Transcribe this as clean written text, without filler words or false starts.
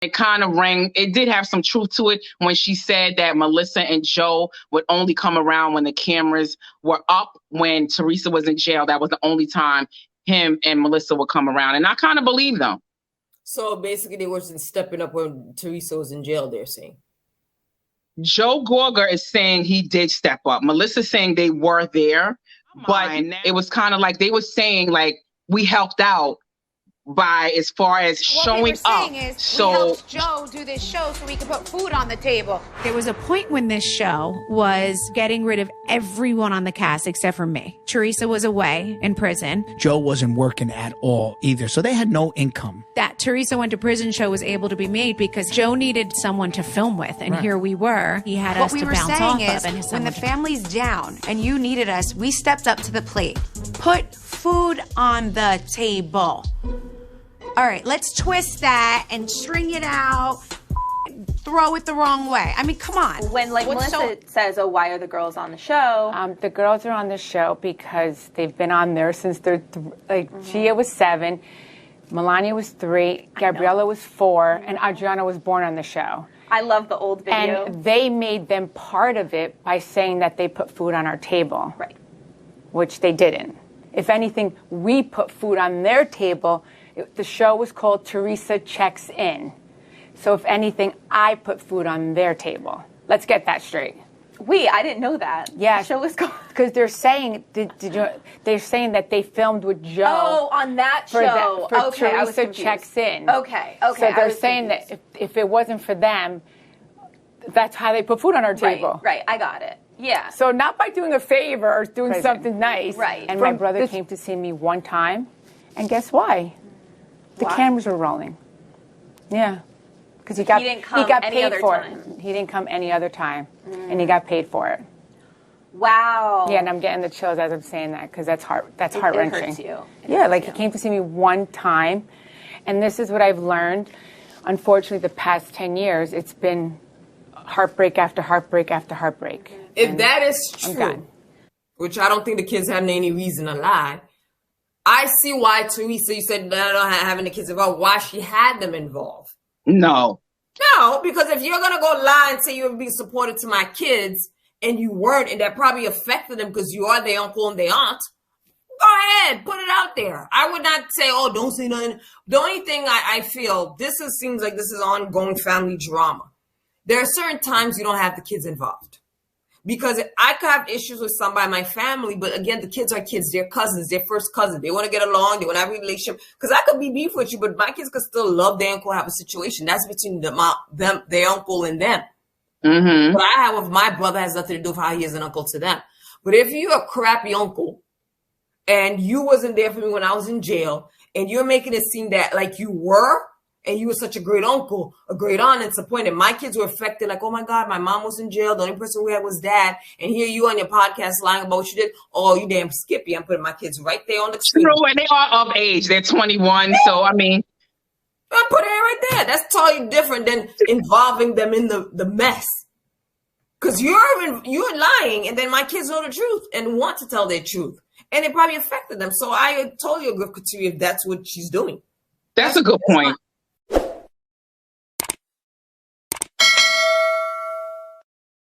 It kind of rang, it did have some truth to it when she said that Melissa and Joe would only come around when the cameras were up. When Teresa was in jail, that was the only time him and Melissa would come around. And I kind of believe them. So basically they wasn't stepping up when Teresa was in jail, they're saying. Joe Gorga is saying he did step up. Melissa's saying they were there, but it was kind of like they were saying like we helped out by as far as showing up. So we helped Joe do this show so we could put food on the table. There was a point when this show was getting rid of everyone on the cast except for me. Teresa was away in prison. Joe wasn't working at all either, so they had no income. That Teresa went to prison show was able to be made because Joe needed someone to film with, and here we were. He had us to bounce off of. And when the family's down and you needed us, we stepped up to the plate. Put food on the table. All right, let's twist that and string it out, throw it the wrong way. I mean, come on. When Melissa says, oh, why are the girls on the show? The girls are on the show because they've been on there since they're, Gia was 7, Melania was 3, Gabriella was 4, and Adriana was born on the show. I love the old video. And they made them part of it by saying that they put food on our table. Right. Which they didn't. If anything, we put food on their table. The show was called Teresa Checks In. So if anything, I put food on their table. Let's get that straight. I didn't know that. Yeah. The show was called... Because they're saying, they're saying that they filmed with Joe. Oh, on that show. For Teresa Checks In. Okay. So they're saying that if it wasn't for them, that's how they put food on our table. Right. I got it. Yeah. So not by doing a favor or doing something nice. Right. And my brother came to see me one time, and guess why? The cameras were rolling. Yeah. Because he got paid for it. He didn't come any other time, and he got paid for it. Wow. Yeah, and I'm getting the chills as I'm saying that because that's heart-wrenching. It hurts you. He came to see me one time, and this is what I've learned. Unfortunately, the past 10 years, it's been heartbreak after heartbreak after heartbreak. If that is true, which I don't think the kids have any reason to lie, I see why Teresa, you said not having the kids involved, why she had them involved. No, because if you're going to go lie and say you're being supportive to my kids and you weren't, and that probably affected them because you are their uncle and their aunt, go ahead, put it out there. I would not say, oh, don't say nothing. The only thing I feel, seems like this is ongoing family drama. There are certain times you don't have the kids involved. Because I could have issues with somebody in my family, but again, the kids are kids. They're cousins. They're first cousins. They want to get along. They want to have a relationship. Because I could be beef with you, but my kids could still love their uncle, have a situation. That's between their uncle and them. Mm-hmm. What I have with my brother has nothing to do with how he is an uncle to them. But if you're a crappy uncle and you wasn't there for me when I was in jail and you're making it seem that like you were, and you were such a great uncle, a great aunt, and disappointed. My kids were affected, like, oh my God, my mom was in jail. The only person we had was dad. And here you on your podcast lying about what you did. Oh, you damn Skippy. I'm putting my kids right there on the screen. True, and they are of age. They're 21. So, I mean. I put it right there. That's totally different than involving them in the mess. Because you're lying, and then my kids know the truth and want to tell their truth. And it probably affected them. So I totally agree with Katia if that's what she's doing. That's a good point.